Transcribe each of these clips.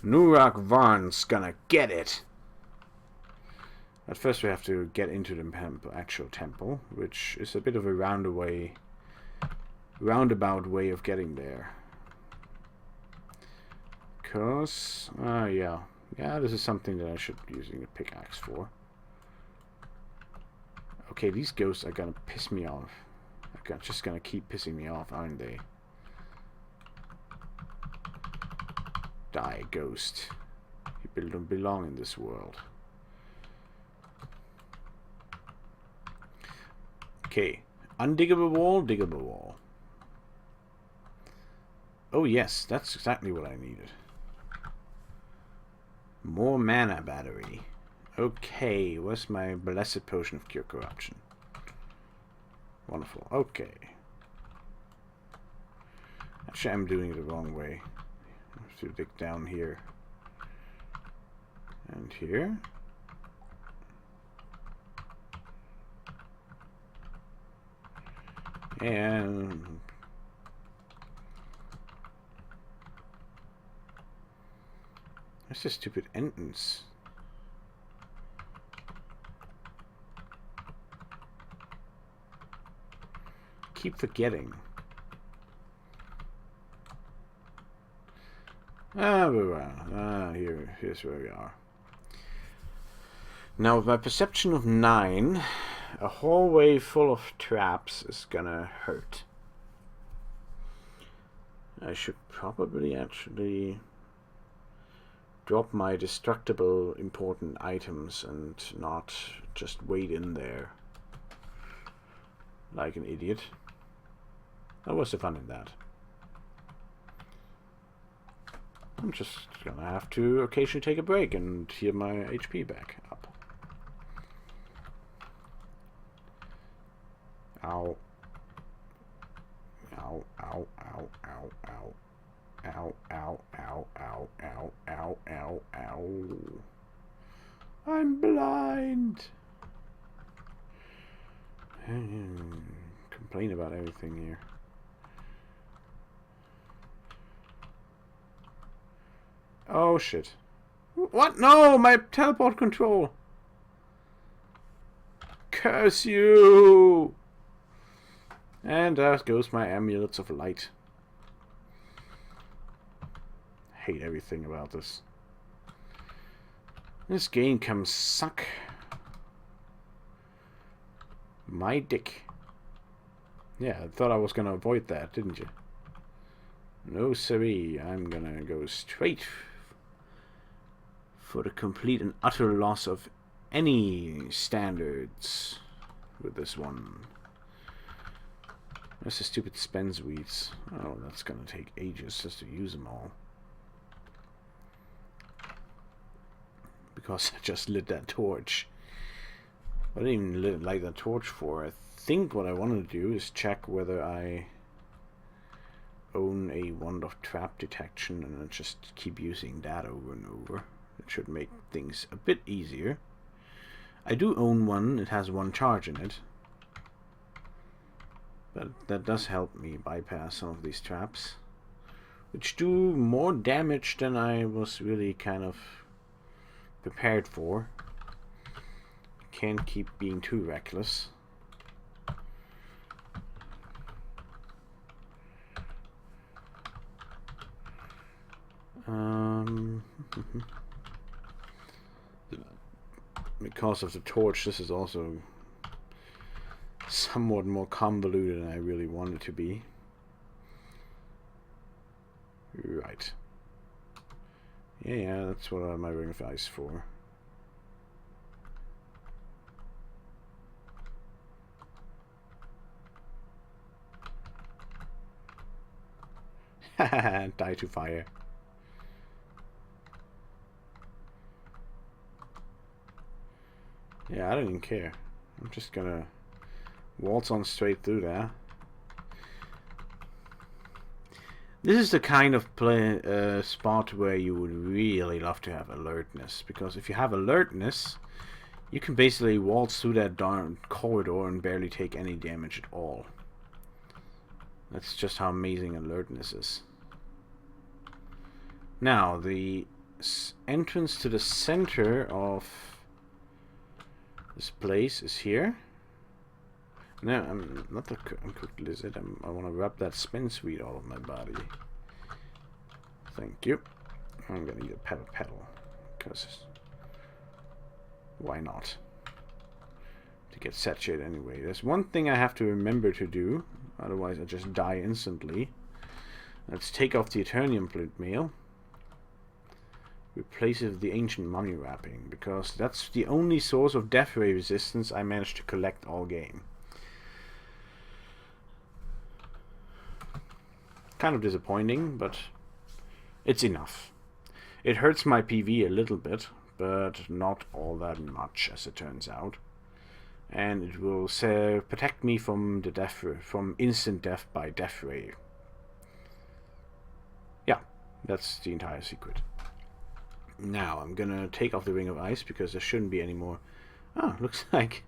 Nurak Varn's gonna get it. At first we have to get into the actual temple, which is a bit of a roundabout way of getting there. Because, yeah, this is something that I should be using a pickaxe for. Okay, these ghosts are gonna piss me off. They're just gonna keep pissing me off, aren't they? Die, ghost. You don't belong in this world. Okay, undiggable wall, diggable wall. Oh yes, that's exactly what I needed. More mana battery. Okay, where's my blessed potion of cure corruption? Wonderful, okay. Actually, I'm doing it the wrong way. I have to dig down here. And here. And that's a stupid entrance. Keep forgetting. Here's where we are. Now, with my perception of 9, a hallway full of traps is gonna hurt. I should probably actually drop my destructible important items and not just wait in there like an idiot. What's the fun in that? I'm just gonna have to occasionally take a break and heal my HP back up. Ow. Ow, ow, ow, ow, ow. Ow, ow, ow, ow, ow, ow, ow, ow. I'm blind. Complain about everything here. Oh shit. What? No, my teleport control. Curse you. And there goes my amulets of light. Hate everything about this. This game can suck my dick. Yeah, I thought I was gonna avoid that, didn't you? No siree, I'm gonna go straight for the complete and utter loss of any standards with this one. That's the stupid spens weeds. Oh, that's gonna take ages just to use them all. Because I just lit that torch. I didn't even light that torch for. I think what I wanted to do is check whether I own a wand of trap detection and then just keep using that over and over. It should make things a bit easier. I do own one. It has one charge in it. But that does help me bypass some of these traps, which do more damage than I was really kind of prepared for. Can't keep being too reckless. Because of the torch, this is also somewhat more convoluted than I really want it to be. Right. Yeah, that's what my ring of ice for. Die to fire. Yeah, I don't even care. I'm just gonna waltz on straight through there. This is the kind of spot where you would really love to have alertness, because if you have alertness, you can basically waltz through that darn corridor and barely take any damage at all. That's just how amazing alertness is. Now, the entrance to the center of this place is here. No, I'm not the uncooked lizard. I want to rub that spin sweet all of my body. Thank you. I'm gonna eat a pepper pedal, because why not? To get saturated anyway. There's one thing I have to remember to do, otherwise I just die instantly. Let's take off the Eternium plate mail. Replace it with the ancient mummy wrapping, because that's the only source of death ray resistance I managed to collect all game. Kind of disappointing, but it's enough. It hurts my PV a little bit, but not all that much, as it turns out. And it will protect me from the from instant death by death ray. Yeah, that's the entire secret. Now I'm gonna take off the ring of ice, because there shouldn't be any more. Oh, looks like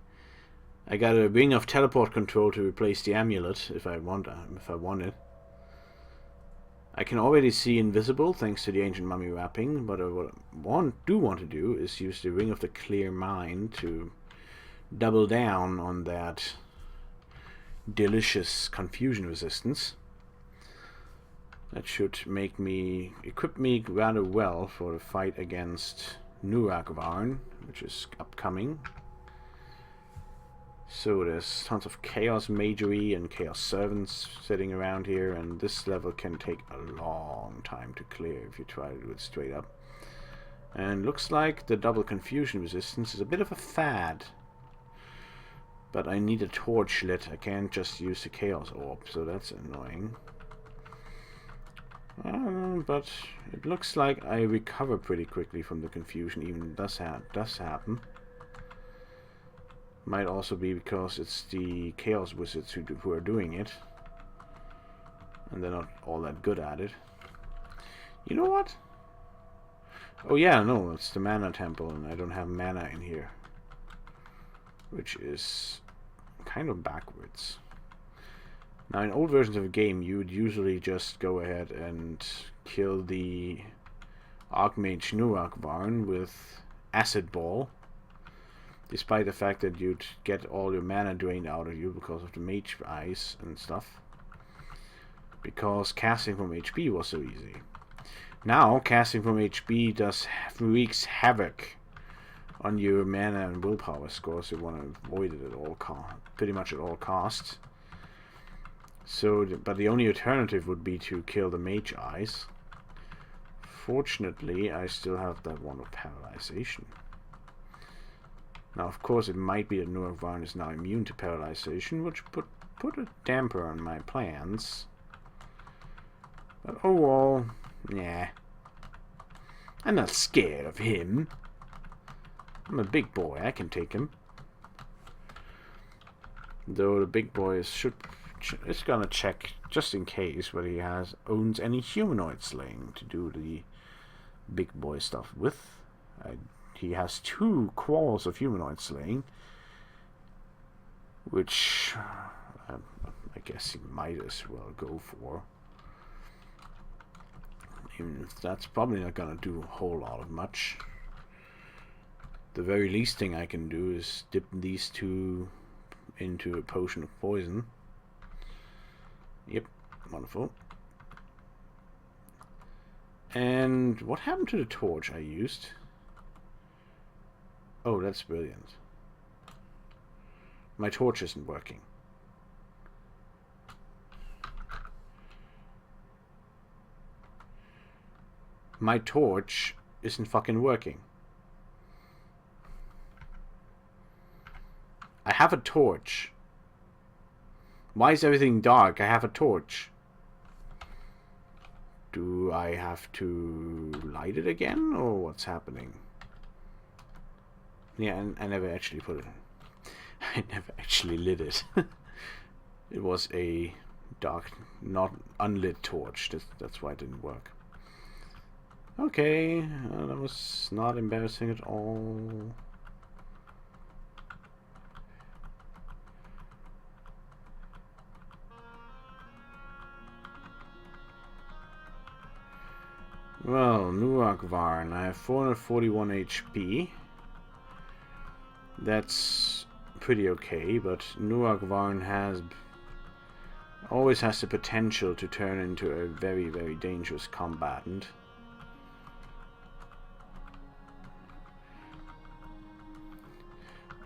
I got a ring of teleport control to replace the amulet if I want it. I can already see invisible thanks to the ancient mummy wrapping, but what I do want to do is use the ring of the clear mind to double down on that delicious confusion resistance. That should equip me rather well for the fight against Nurakvarn, which is upcoming. So there's tons of Chaos Magery and Chaos Servants sitting around here, and this level can take a long time to clear if you try to do it straight up. And looks like the double confusion resistance is a bit of a fad. But I need a torch lit, I can't just use the Chaos Orb, so that's annoying. But it looks like I recover pretty quickly from the confusion, even does happen. Might also be because it's the Chaos Wizards who are doing it. And they're not all that good at it. You know what? Oh yeah, no, it's the Mana Temple, and I don't have mana in here. Which is kind of backwards. Now, in old versions of the game, you would usually just go ahead and kill the Archmage Nurakvarn with Acid Ball. Despite the fact that you'd get all your mana drained out of you because of the mage eyes and stuff. Because casting from HP was so easy. Now, casting from HP wreaks havoc on your mana and willpower scores. You want to avoid it at all pretty much at all costs. So, but the only alternative would be to kill the mage eyes. Fortunately, I still have that one of paralyzation. Now, of course, it might be that Nurakvarn is now immune to paralyzation, which put a damper on my plans. But overall, nah. I'm not scared of him. I'm a big boy, I can take him. Though the big boy is gonna check, just in case, whether he owns any humanoid slaying to do the big boy stuff with. He has 2 qualls of humanoid slaying, which I guess he might as well go for. Even if that's probably not gonna do a whole lot of much. The very least thing I can do is dip these 2 into a potion of poison. Yep, wonderful. And what happened to the torch I used? Oh, that's brilliant. My torch isn't working. My torch isn't fucking working. I have a torch. Why is everything dark? I have a torch. Do I have to light it again, or what's happening? Yeah, and I never actually put it in. I never actually lit it. It was a dark, not unlit torch. That's why it didn't work. Okay, that was not embarrassing at all. Well, Nurak Varn, I have 441 HP. That's pretty okay, but Nurak Varn always has the potential to turn into a very, very dangerous combatant.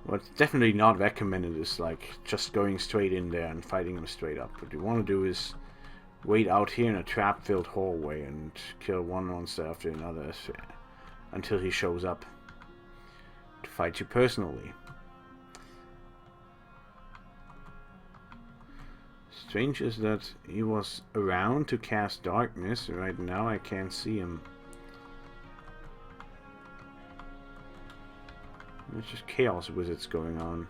What's definitely not recommended is like just going straight in there and fighting him straight up. What you want to do is wait out here in a trap-filled hallway and kill one monster after another until he shows up to fight you personally. Strange is that he was around to cast darkness. Right now I can't see him. There's just chaos wizards going on.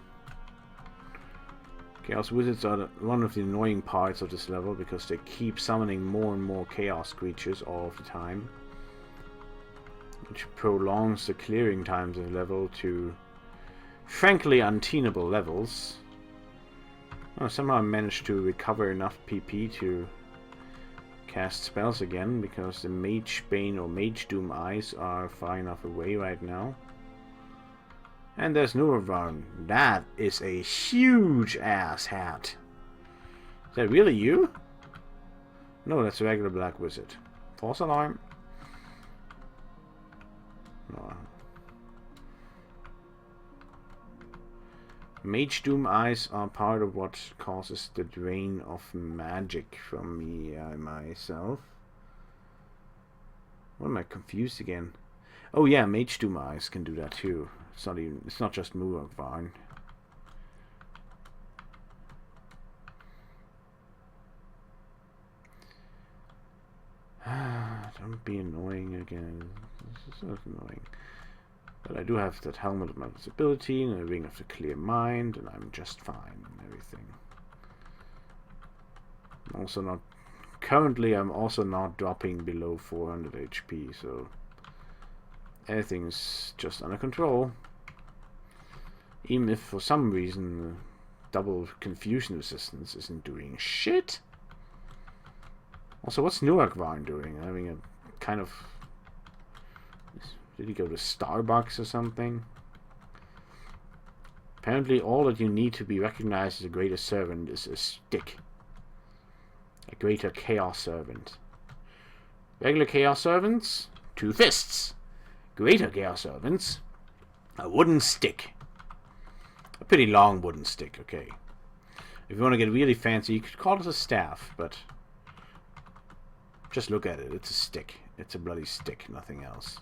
Chaos wizards are one of the annoying parts of this level because they keep summoning more and more chaos creatures all of the time, which prolongs the clearing times of the level to frankly untenable levels. Oh, somehow I managed to recover enough PP to cast spells again because the Mage Bane or Magedoom eyes are far enough away right now. And there's Nurak. That is a huge ass hat. Is that really you? No, that's a regular black wizard. False alarm. No. Magedoom eyes are part of what causes the drain of magic from me myself. What am I confused again? Oh yeah, Magedoom eyes can do that too. It's not just Nurak Varn. Don't be annoying again. This is so annoying. But I do have that helmet of invisibility and a ring of the clear mind, and I'm just fine and everything. I'm also not dropping below 400 HP, so everything's just under control. Even if for some reason double confusion resistance isn't doing shit. Also, what's Nurak Varn doing? Having a kind of... Did he go to Starbucks or something? Apparently all that you need to be recognized as a greater servant is a stick. A greater chaos servant. Regular chaos servants, 2 fists. Greater chaos servants, a wooden stick. A pretty long wooden stick, okay. If you want to get really fancy, you could call it a staff, but just look at it. It's a stick. It's a bloody stick, nothing else.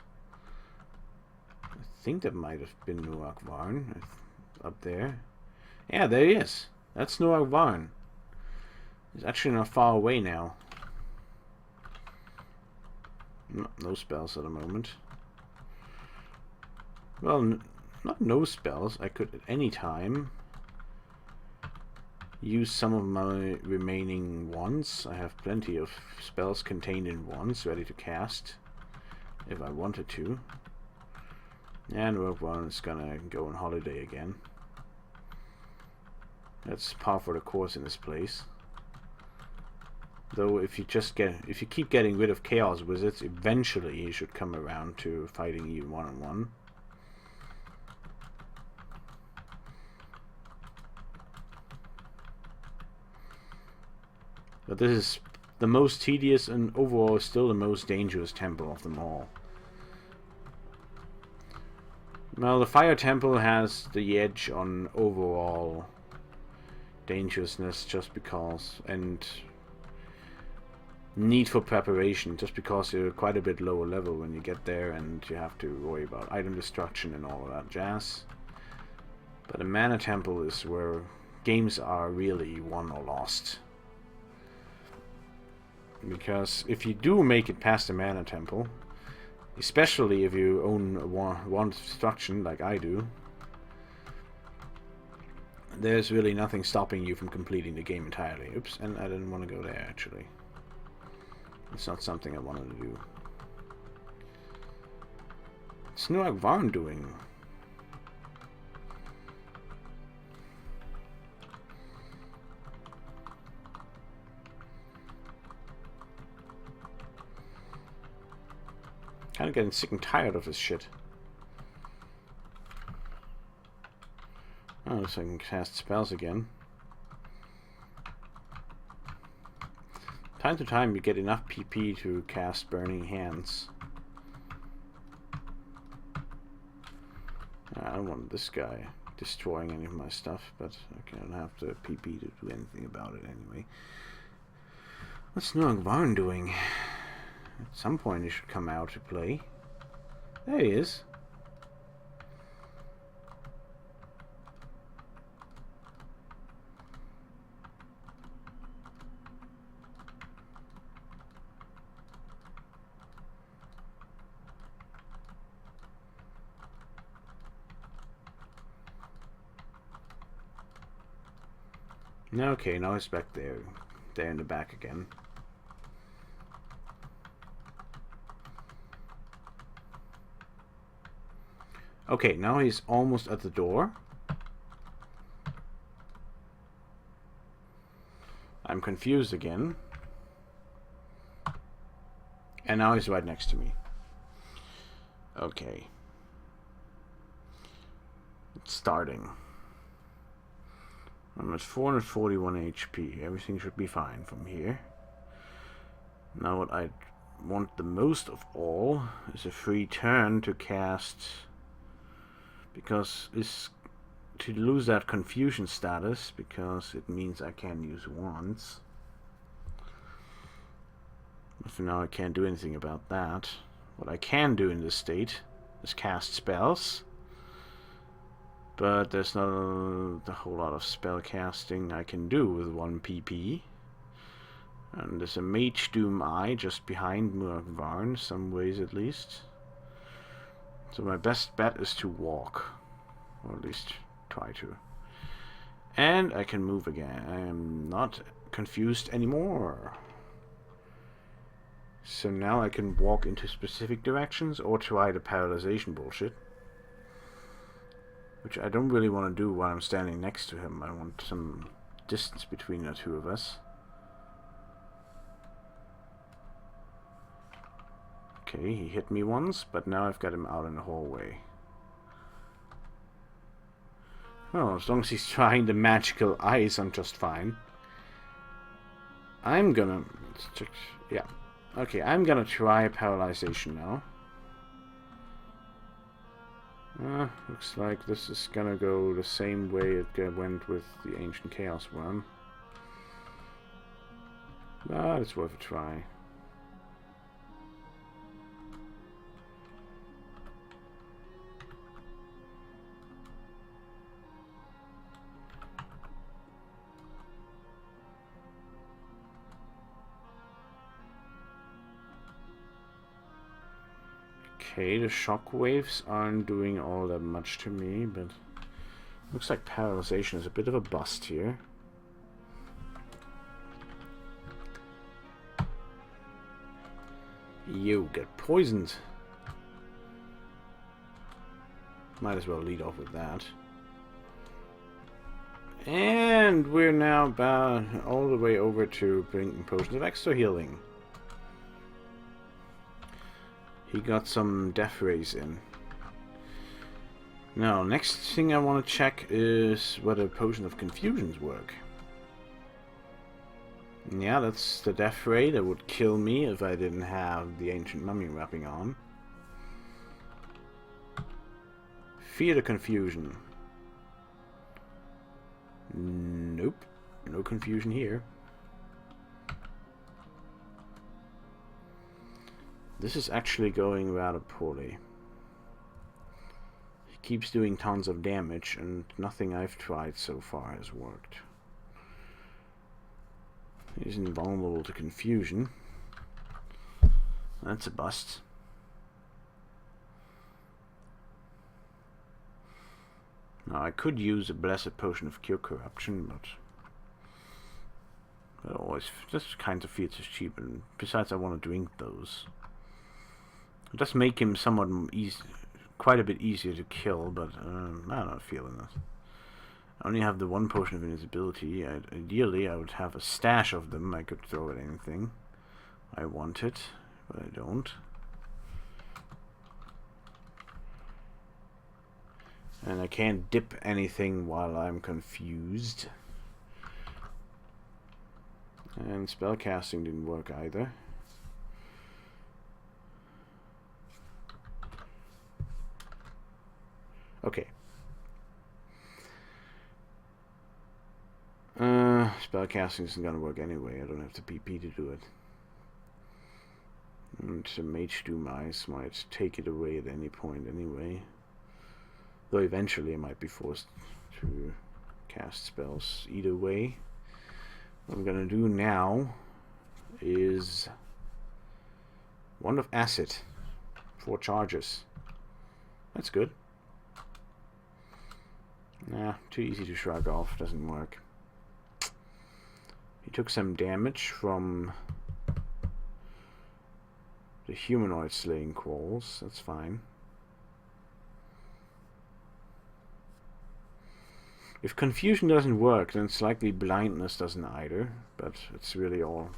I think that might have been Nurak Varn up there. Yeah, there he is. That's Nurak Varn. He's actually not far away now. No spells at the moment. Well, not no spells. I could at any time use some of my remaining wands. I have plenty of spells contained in wands ready to cast if I wanted to. And Nurak Varn is gonna go on holiday again. That's par for the course in this place. Though if you keep getting rid of chaos wizards, eventually you should come around to fighting you one-on-one. But this is the most tedious and overall still the most dangerous temple of them all. Well, the fire temple has the edge on overall dangerousness just because, and need for preparation, just because you're quite a bit lower level when you get there and you have to worry about item destruction and all of that jazz. But a mana temple is where games are really won or lost. Because if you do make it past the mana temple, especially if you own one destruction like I do, there's really nothing stopping you from completing the game entirely. Oops, and I didn't want to go there actually. It's not something I wanted to do. What's Nurak Varn doing? Kind of getting sick and tired of this shit. Oh, so I can cast spells again. Time to time you get enough PP to cast Burning Hands. I don't want this guy destroying any of my stuff, but I don't have the PP to do anything about it anyway. What's Varn doing? At some point he should come out to play. There he is. Okay, now he's back there. There in the back again. Okay, now he's almost at the door. I'm confused again. And now he's right next to me. Okay. It's starting. I'm at 441 HP. Everything should be fine from here. Now what I want the most of all is a free turn to cast, because it's to lose that confusion status, because it means I can use wands. But for now I can't do anything about that. What I can do in this state is cast spells. But there's not a whole lot of spell casting I can do with 1 PP. And there's a magedoom eye just behind Varn, some ways at least. So my best bet is to walk. Or at least try to. And I can move again. I am not confused anymore. So now I can walk into specific directions or try the paralyzation bullshit. Which I don't really want to do while I'm standing next to him. I want some distance between the two of us. Okay, he hit me once, but now I've got him out in the hallway. Well, as long as he's trying the magical eyes, I'm just fine. I'm gonna... yeah. Okay, I'm gonna try paralyzation now. Looks like this is gonna go the same way it went with the Ancient Chaos Worm. But it's worth a try. Okay, the shockwaves aren't doing all that much to me, but looks like paralyzation is a bit of a bust here. You get poisoned. Might as well lead off with that. And we're now about all the way over to bring potions of extra healing. He got some death rays in. Now, next thing I want to check is whether potions of confusions work. Yeah, that's the death ray that would kill me if I didn't have the ancient mummy wrapping on. Fear the confusion. Nope, no confusion here. This is actually going rather poorly. He keeps doing tons of damage, and nothing I've tried so far has worked. He's invulnerable to confusion. That's a bust. Now I could use a blessed potion of cure corruption, but it always just kind of feels cheap, and besides I want to drink those. It does make him somewhat quite a bit easier to kill, but I'm not feeling it. I only have the 1 potion of invisibility. Ideally, I would have a stash of them. I could throw at anything I wanted, but I don't. And I can't dip anything while I'm confused. And spellcasting didn't work either. Okay. Spellcasting isn't gonna work anyway. I don't have the PP to do it. And the magedoom eyes might take it away at any point anyway. Though eventually I might be forced to cast spells either way. What I'm gonna do now is Wand of Acid. 4 charges. That's good. Nah, too easy to shrug off. Doesn't work. He took some damage from the humanoid slaying qualls. That's fine. If confusion doesn't work, then it's likely blindness doesn't either. But it's really all...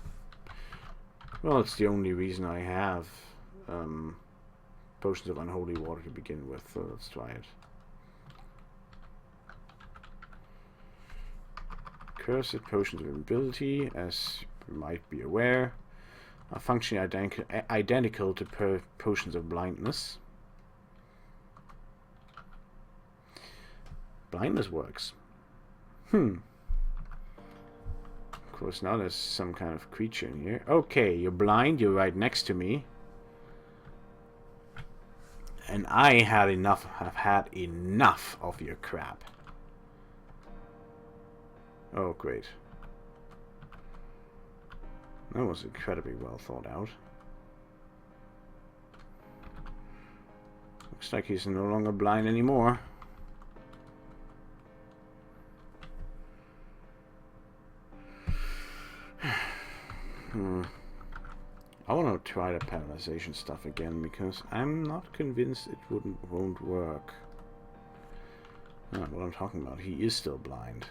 Well, it's the only reason I have potions of unholy water to begin with. So let's try it. Cursed potions of ability, as you might be aware, are functionally identical to potions of blindness. Blindness works. Of course, now there's some kind of creature in here. Okay, you're blind, you're right next to me. And I have had enough of your crap. Oh, great. That was incredibly well thought out. Looks like he's no longer blind anymore. I want to try the paralyzation stuff again because I'm not convinced it won't work. Not what I'm talking about. He is still blind.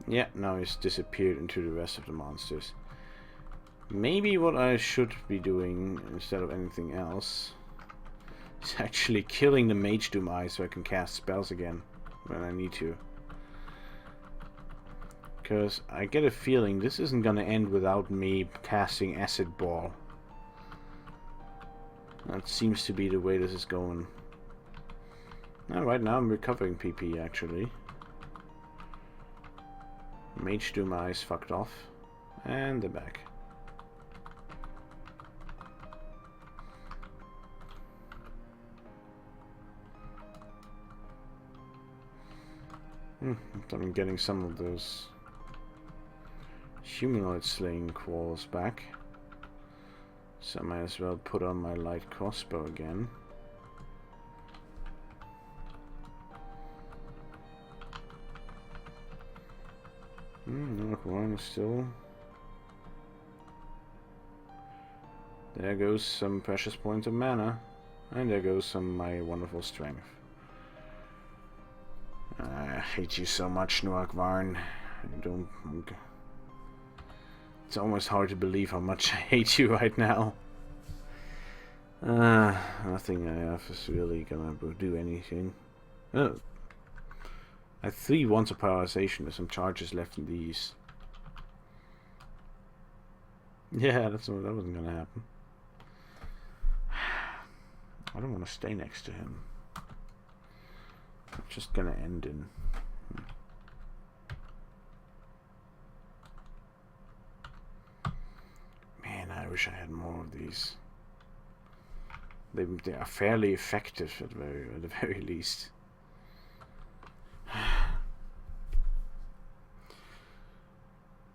Yeah, now he's disappeared into the rest of the monsters. Maybe what I should be doing instead of anything else is actually killing the magedoom eye so I can cast spells again when I need to. Because I get a feeling this isn't gonna end without me casting acid ball. That seems to be the way this is going. Now, right now I'm recovering PP actually. Magedoom eyes fucked off. And they're back. I'm getting some of those humanoid slaying qualls back. So I might as well put on my light crossbow again. Look, one is still. There goes some precious points of mana. And there goes some of my wonderful strength. I hate you so much, Nuakvarn. It's almost hard to believe how much I hate you right now. Nothing I have is really gonna do anything. Oh. I have 3 wands of paralyzation. There's some charges left in these. Yeah, that wasn't gonna happen. I don't want to stay next to him. It's just gonna end in... Man, I wish I had more of these. They are fairly effective at the very least.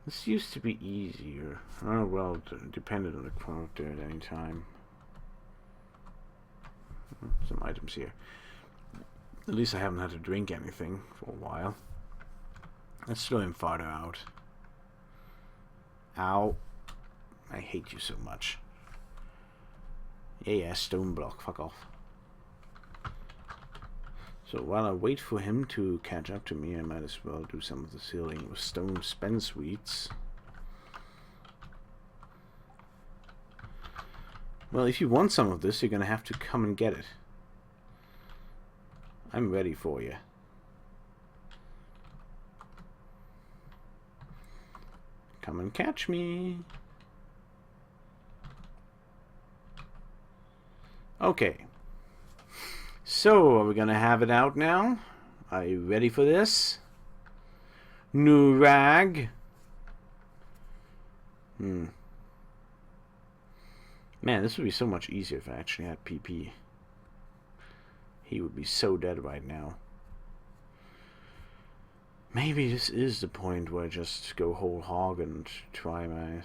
This used to be easier. Oh well, depended on the character at any time. Some items here. At least I haven't had to drink anything for a while. Let's throw him farther out. Ow. I hate you so much. Yeah, stone block. Fuck off. So while I wait for him to catch up to me, I might as well do some of the healing with stone spend sweets. Well, if you want some of this, you're gonna have to come and get it. I'm ready for you. Come and catch me. Okay. So, are we gonna have it out now? Are you ready for this? New rag? Man, this would be so much easier if I actually had PP. He would be so dead right now. Maybe this is the point where I just go whole hog and try my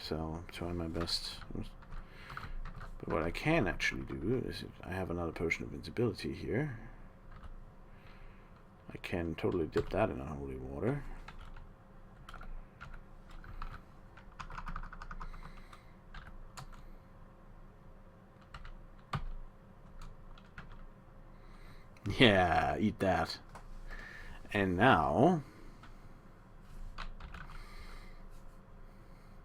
best. But what I can actually do is, I have another potion of invincibility here. I can totally dip that in holy water. Yeah, eat that. And now...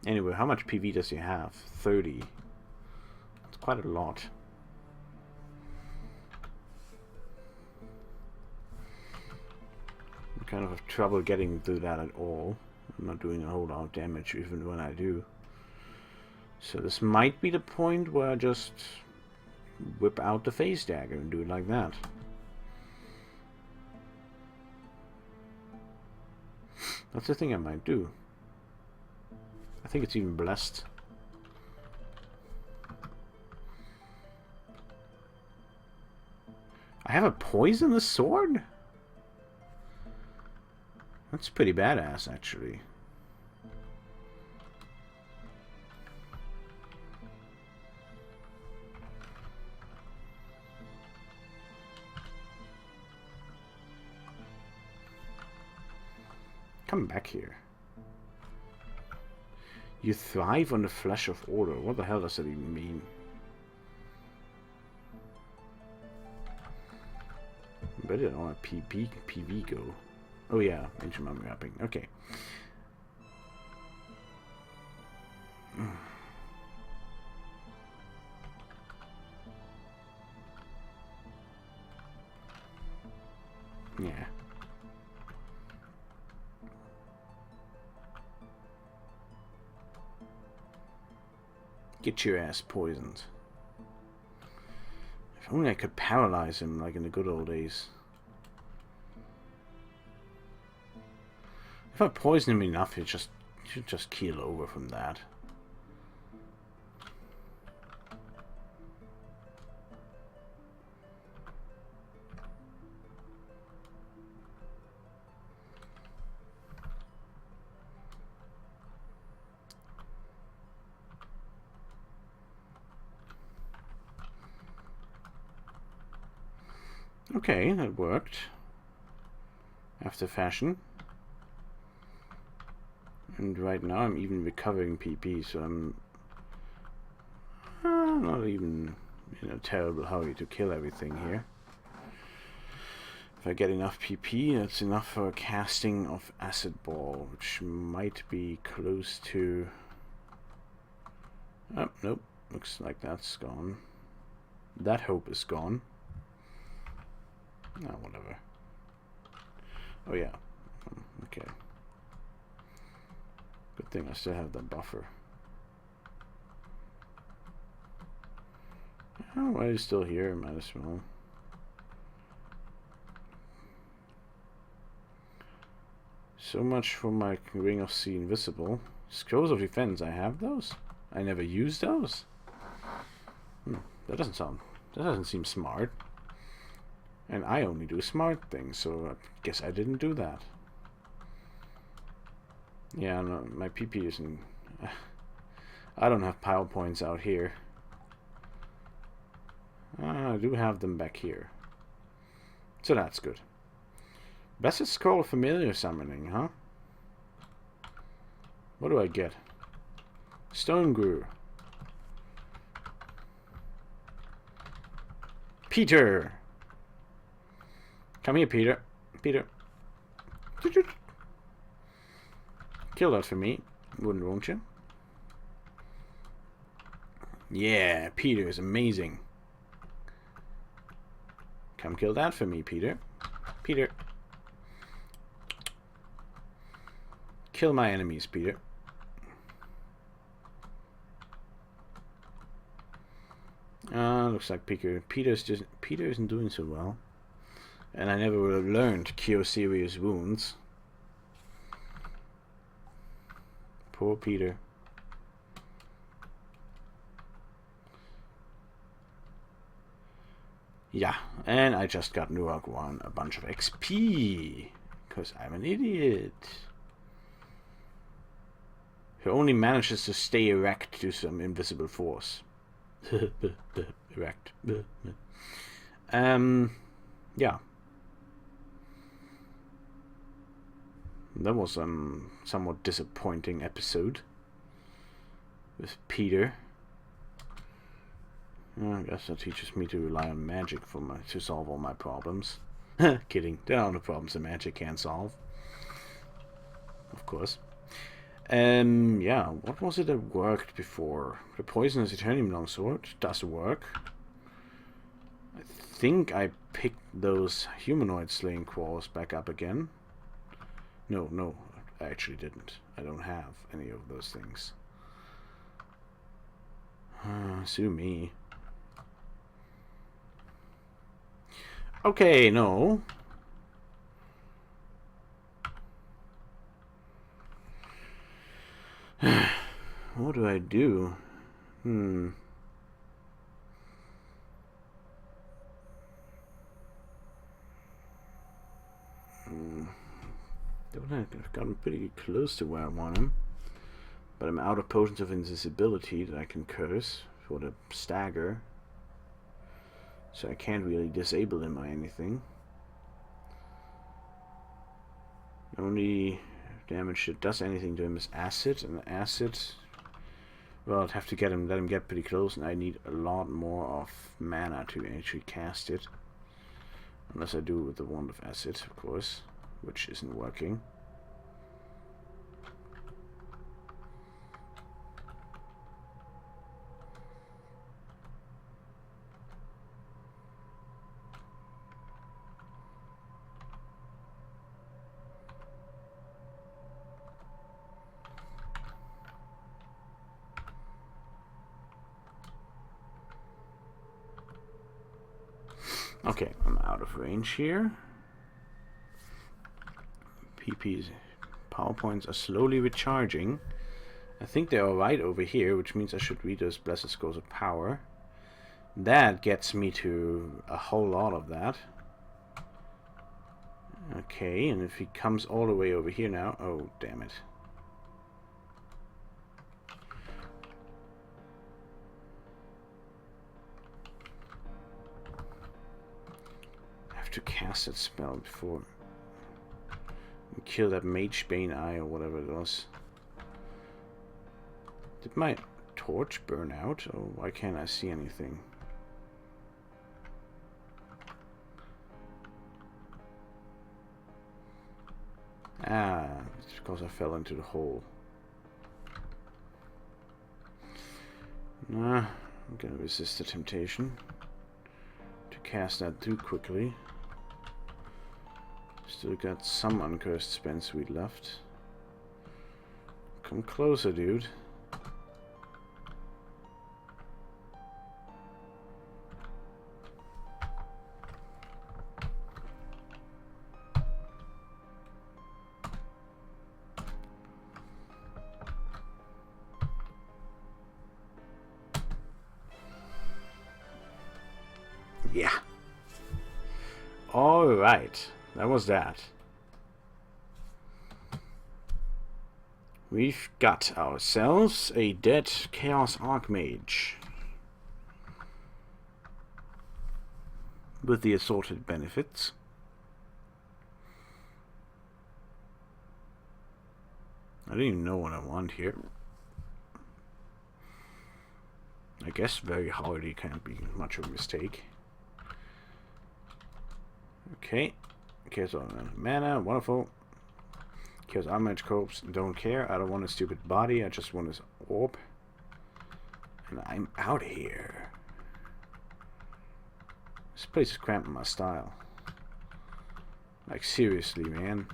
Anyway, how much PV does he have? 30. That's quite a lot. I'm kind of have trouble getting through that at all. I'm not doing a whole lot of damage even when I do. So this might be the point where I just whip out the phase dagger and do it like that. That's the thing I might do. I think it's even blessed. I have a poisonous sword? That's pretty badass, actually. Come back here. You thrive on the flesh of order. What the hell does that even mean? Where did all my PV go? Oh yeah, ancient mummy wrapping. Okay. Yeah. Get your ass poisoned. If only I could paralyze him like in the good old days. If I poison him enough, he'll just keel over from that. Okay, that worked. After fashion. And right now I'm even recovering PP, so I'm not even in a terrible hurry to kill everything here. If I get enough PP, that's enough for a casting of Acid Ball, which might be close to... Oh, nope. Looks like that's gone. That hope is gone. Oh, whatever. Oh, yeah. Okay. Good thing I still have the buffer. Oh, while he's still here, might as well. So much for my Ring of Sea Invisible. Scrolls of Defense, I have those? I never used those? That doesn't seem smart. And I only do smart things, so I guess I didn't do that. Yeah, no, my PP isn't... I don't have power points out here. I do have them back here. So that's good. Best Scroll of Familiar Summoning, huh? What do I get? Stone Grew. Peter! Come here, Peter. Peter. Kill that for me, won't you? Yeah, Peter is amazing. Come kill that for me, Peter. Peter. Kill my enemies, Peter. Looks like Peter isn't doing so well. And I never would have learned to cure serious wounds. Poor Peter. Yeah, and I just got Nurak 1 a bunch of XP. Because I'm an idiot. Who only manages to stay erect to some invisible force. Erect. Yeah. That was a somewhat disappointing episode with Peter. I guess that teaches me to rely on magic to solve all my problems. Kidding. There are no problems that magic can't solve. Of course. Yeah, what was it that worked before? The poisonous Eternium longsword does work. I think I picked those humanoid slaying claws back up again. No, I actually didn't. I don't have any of those things. Sue me. Okay, no. What do I do? I've gotten pretty close to where I want him. But I'm out of potions of invisibility that I can curse for the stagger. So I can't really disable him or anything. The only damage that does anything to him is acid, and acid, well, I'd have to let him get pretty close, and I need a lot more of mana to actually cast it. Unless I do it with the wand of acid, of course, which isn't working. Okay, I'm out of range here. PP's power points are slowly recharging. I think they are right over here, which means I should read those Blessed Scrolls of Power. That gets me to a whole lot of that. Okay, and if he comes all the way over here now... Oh, damn it. To cast that spell before we kill that Mage Bane Eye or whatever it was. Did my torch burn out? Oh, why can't I see anything? Ah, it's because I fell into the hole. Nah, I'm gonna resist the temptation to cast that too quickly. Still got some uncursed spend sweet left. Come closer, dude. Yeah. All right. That was that. We've got ourselves a dead Chaos Archmage with the assorted benefits. I don't even know what I want here. I guess very hardy can't be much of a mistake. Okay. Chaos mana, wonderful. Chaos Archmage Corpse, don't care. I don't want a stupid body, I just want his orb. And I'm out of here. This place is cramping my style. Like, seriously, man.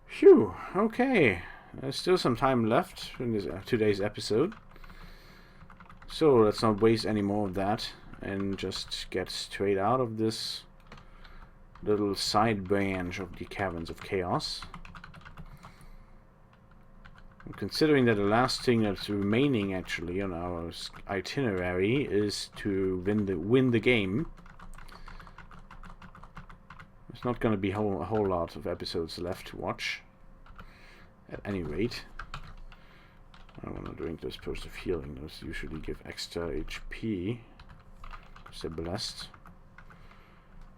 Phew, okay. There's still some time left in this today's episode. So let's not waste any more of that and just get straight out of this little side branch of the Caverns of Chaos. And considering that the last thing that's remaining actually on our itinerary is to win the game, there's not going to be a whole lot of episodes left to watch. At any rate, I want to drink those potions of healing. Those usually give extra HP. They're blessed.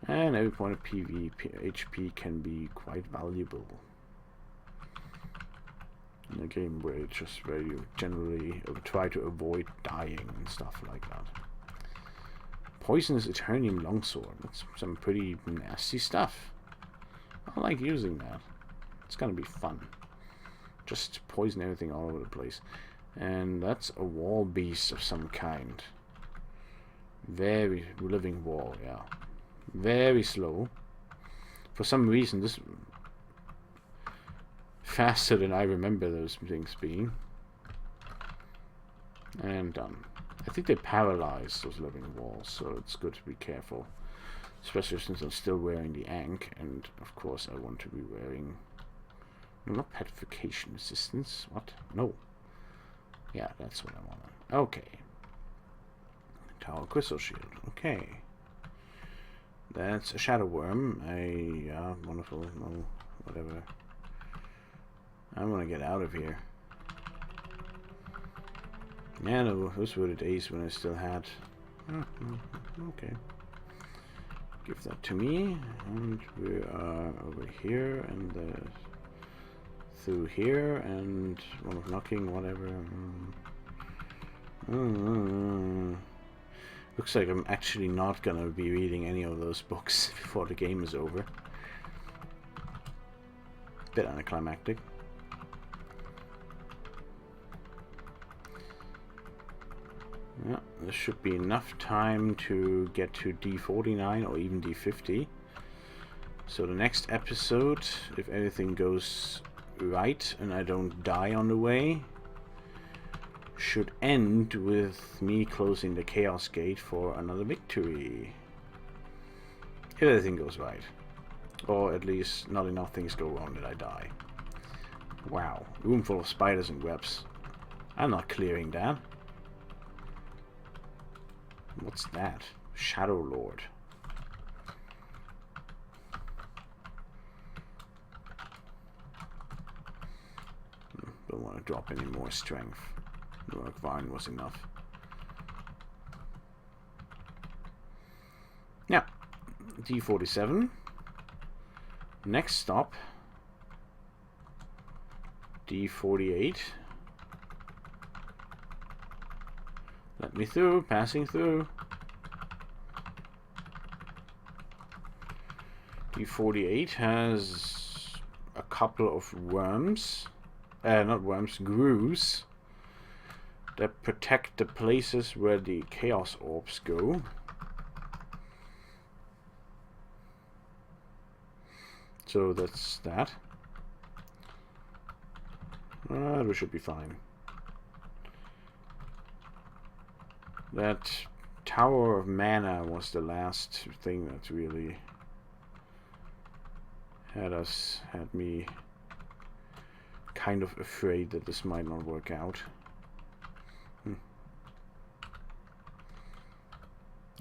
And every point of HP can be quite valuable. In a game where it's just where you generally try to avoid dying and stuff like that. Poisonous Eternium Longsword. That's some pretty nasty stuff. I like using that. It's gonna be fun. Just poison everything all over the place. And that's a wall beast of some kind. Very living wall, yeah. Very slow. For some reason, this faster than I remember those things being. And done. I think they paralyze those living walls, so it's good to be careful. Especially since I'm still wearing the Ankh, and of course I want to be wearing... No, not petrification resistance. What? No. Yeah, that's what I want. Okay. Tower Crystal Shield. Okay. That's a Shadow Worm. Yeah, wonderful. No, whatever. I want to get out of here. Yeah, no, those were the days when I still had... okay. Give that to me. And we are over here, and through here, and one of knocking, whatever. Looks like I'm actually not gonna be reading any of those books before the game is over. Bit anticlimactic. Yeah, there should be enough time to get to D49 or even D50. So the next episode, if everything goes right and I don't die on the way, should end with me closing the Chaos Gate for another victory. If everything goes right. Or at least not enough things go wrong that I die. Wow, room full of spiders and webs. I'm not clearing that. What's that? Shadow Lord. Don't want to drop any more strength. Work Vine was enough. Yeah. D47. Next stop. D48. Let me through. Passing through. D48 has a couple of worms. Not worms, grooves. That protect the places where the Chaos Orbs go. So that's that. We should be fine. That Tower of Mana was the last thing that really had me kind of afraid that this might not work out.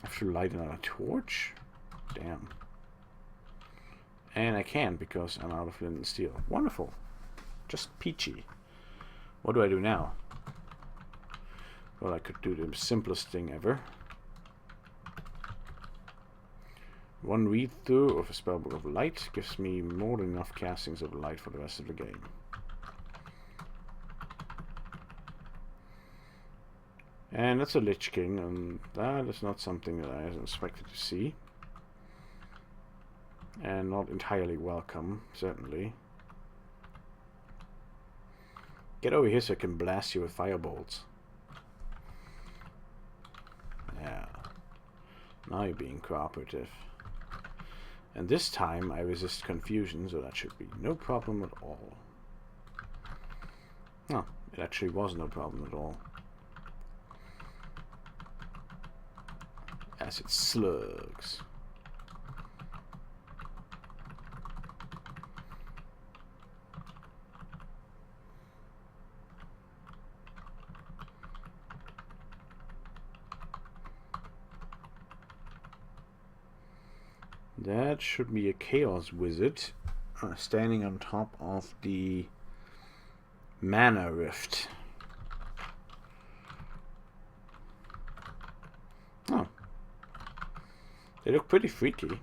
I have to light another torch? Damn. And I can because I'm out of flint and steel. Wonderful. Just peachy. What do I do now? Well, I could do the simplest thing ever. One read through of a spellbook of light gives me more than enough castings of light for the rest of the game. And that's a Lich King, and that is not something that I expected to see. And not entirely welcome, certainly. Get over here so I can blast you with firebolts. Yeah. Now you're being cooperative. And this time I resist confusion, so that should be no problem at all. No, it actually was no problem at all. Acid slugs. That should be a chaos wizard standing on top of the mana rift. Oh. They look pretty freaky.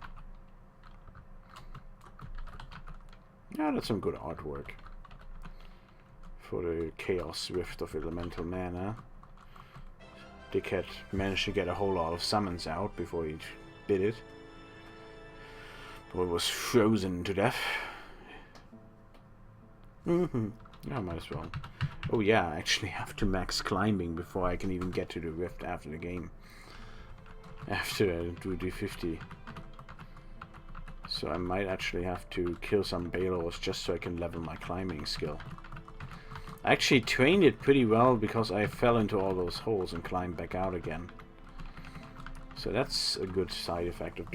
Yeah, that's some good artwork for the Chaos Rift of Elemental Mana. Dickhead managed to get a whole lot of summons out before he bit it. But it was frozen to death. Yeah, I might as well. Oh yeah, I actually have to max climbing before I can even get to the rift after the game. After I do D50. So I might actually have to kill some Balors just so I can level my climbing skill. I actually trained it pretty well because I fell into all those holes and climbed back out again. So that's a good side effect of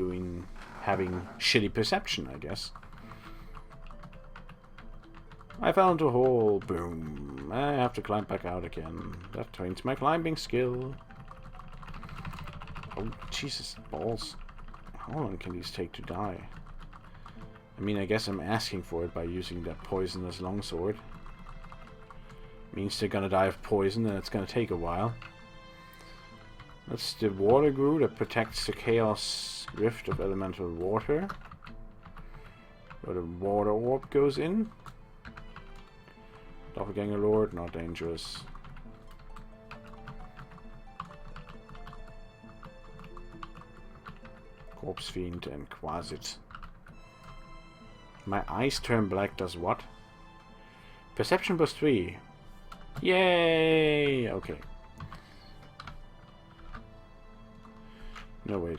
having shitty perception, I guess. I fell into a hole, boom. I have to climb back out again. That trains my climbing skill. Oh, Jesus, balls. How long can these take to die? I mean, I guess I'm asking for it by using that poisonous longsword. Means they're gonna die of poison and it's gonna take a while. That's the water guru that protects the Chaos Rift of Elemental Water. Where the water orb goes in. Doppelganger Lord, not dangerous. Corpse Fiend and Quasit. My eyes turn black does what? Perception plus 3. Yay! Okay. No, wait.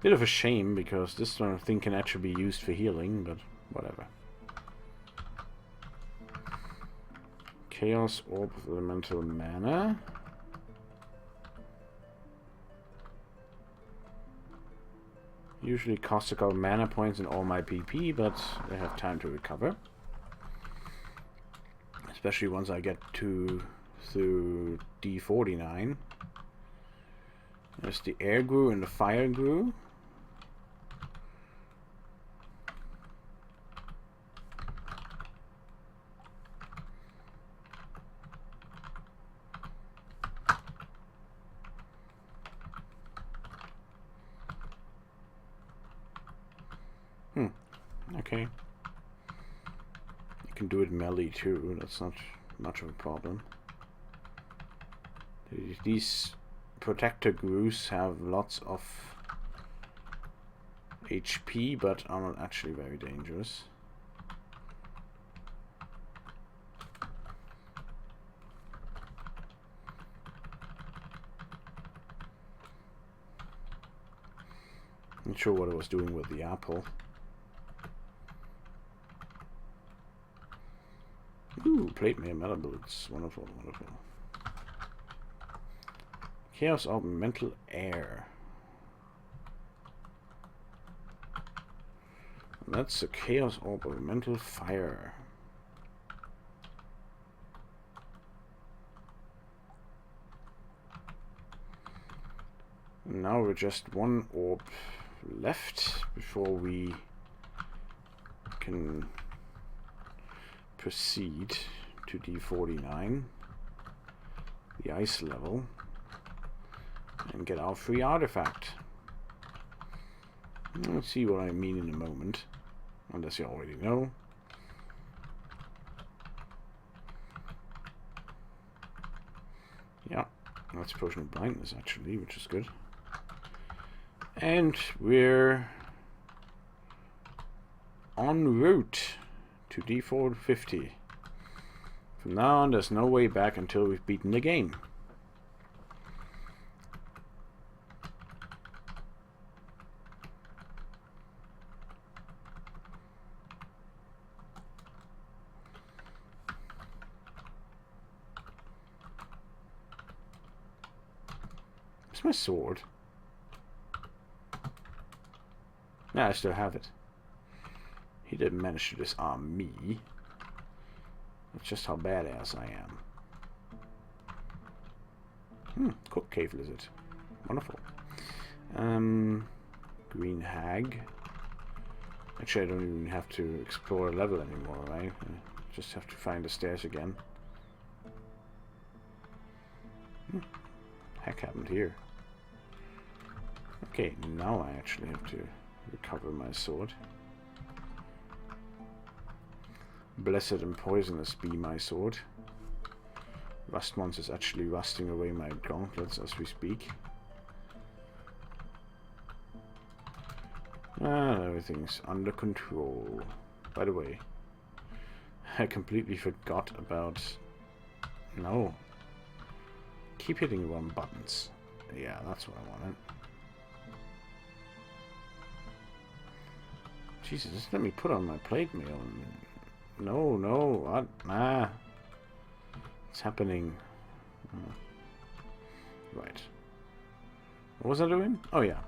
Bit of a shame because this sort of thing can actually be used for healing, but whatever. Chaos Orb of Elemental Mana. Usually costs a couple mana points and all my PP, but I have time to recover. Especially once I get through D49. There's the Air Guru and the Fire Guru. Okay. You can do it melee too, that's not much of a problem. These protector gurus have lots of HP, but are not actually very dangerous. Not sure what I was doing with the apple. Ooh, plate mail metal boots. Wonderful, wonderful. Chaos of Mental Air. And that's a Chaos Orb of Mental Fire. And now we're just one orb left before we can proceed to D49, the ice level, and get our free artifact. Let's see what I mean in a moment, unless you already know. Yeah, that's potion of blindness actually, which is good. And we're en route to D450. From now on, there's no way back until we've beaten the game. Where's my sword? Yeah, I still have it. He didn't manage to disarm me. That's just how badass I am. Cook cave lizard. Wonderful. Green hag. Actually, I don't even have to explore a level anymore, right? I just have to find the stairs again. Heck happened here? Okay, now I actually have to recover my sword. Blessed and poisonous be my sword. Rustmons is actually rusting away my gauntlets as we speak. Everything's under control. By the way, I completely forgot about... No. Keep hitting the wrong buttons. Yeah, that's what I wanted. Jesus, just let me put on my plate mail. No, no, what? Ah. What's happening? Right. What was I doing? Oh, yeah.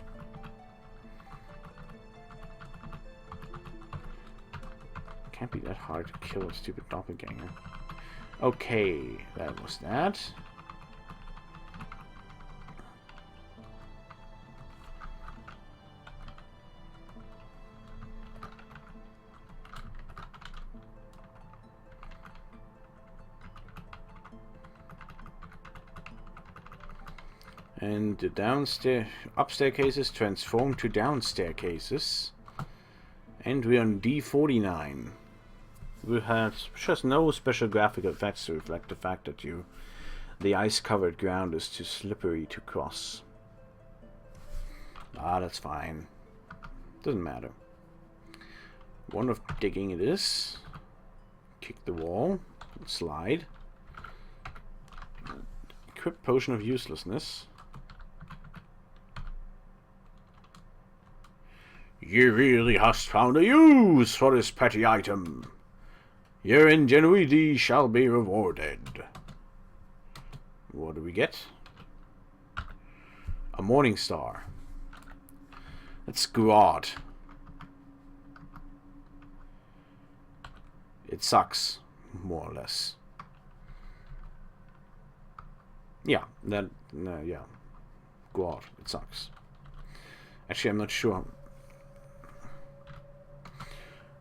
Can't be that hard to kill a stupid doppelganger. Okay, that was that. And the up staircases transform to down staircases. And we're on D49. We have just no special graphical effects to reflect the fact that the ice-covered ground is too slippery to cross. Ah, that's fine. Doesn't matter. One of digging it is. Kick the wall. Slide. Equip potion of uselessness. You really hast found a use for this petty item. Your ingenuity shall be rewarded. What do we get? A morning star. Let's squad. It sucks, more or less. Yeah, yeah. Squad. It sucks. Actually, I'm not sure.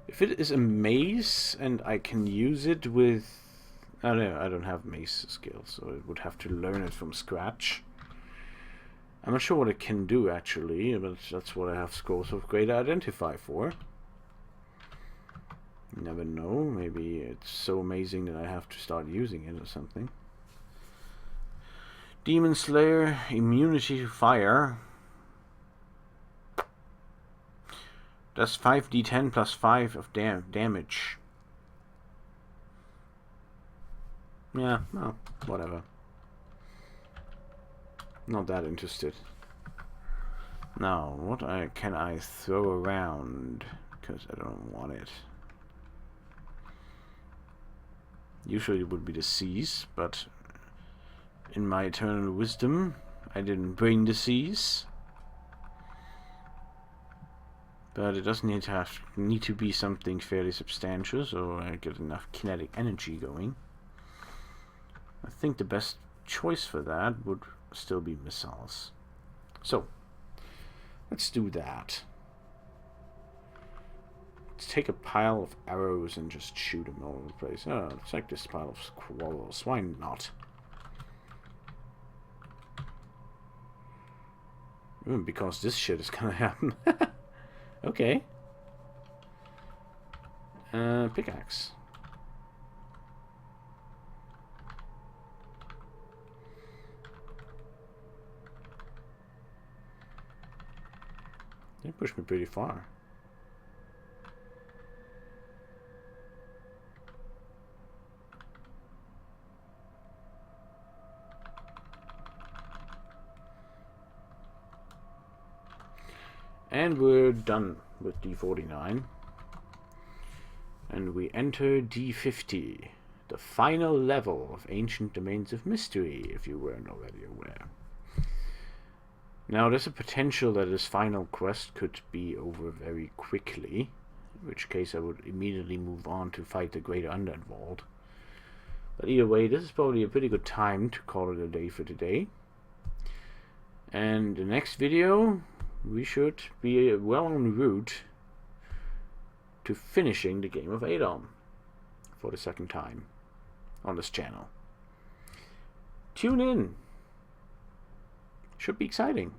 If it is a mace and I can use it with... I don't know, I don't have mace skills, so I would have to learn it from scratch. I'm not sure what it can do actually, but that's what I have scrolls of great identify for. You never know, maybe it's so amazing that I have to start using it or something. Demon Slayer, immunity to fire. Does 5d10 plus 5 of damage. Yeah, well, whatever. Not that interested. Now, what can I throw around? Because I don't want it. Usually it would be the seas, but in my eternal wisdom, I didn't bring the seas. But it doesn't need to be something fairly substantial, so I get enough kinetic energy going. I think the best choice for that would still be missiles. So, let's do that. Let's take a pile of arrows and just shoot them all over the place. Oh, it's like this pile of squirrels. Why not? Because this shit is gonna happen. Okay. Pickaxe. pushed me pretty far. And we're done with D49. And we enter D50, the final level of Ancient Domains of Mystery, if you weren't already aware. Now, there's a potential that this final quest could be over very quickly, in which case I would immediately move on to fight the Greater Underworld. But either way, this is probably a pretty good time to call it a day for today. And the next video, we should be well en route to finishing the game of ADOM for the second time on this channel. Tune in. Should be exciting.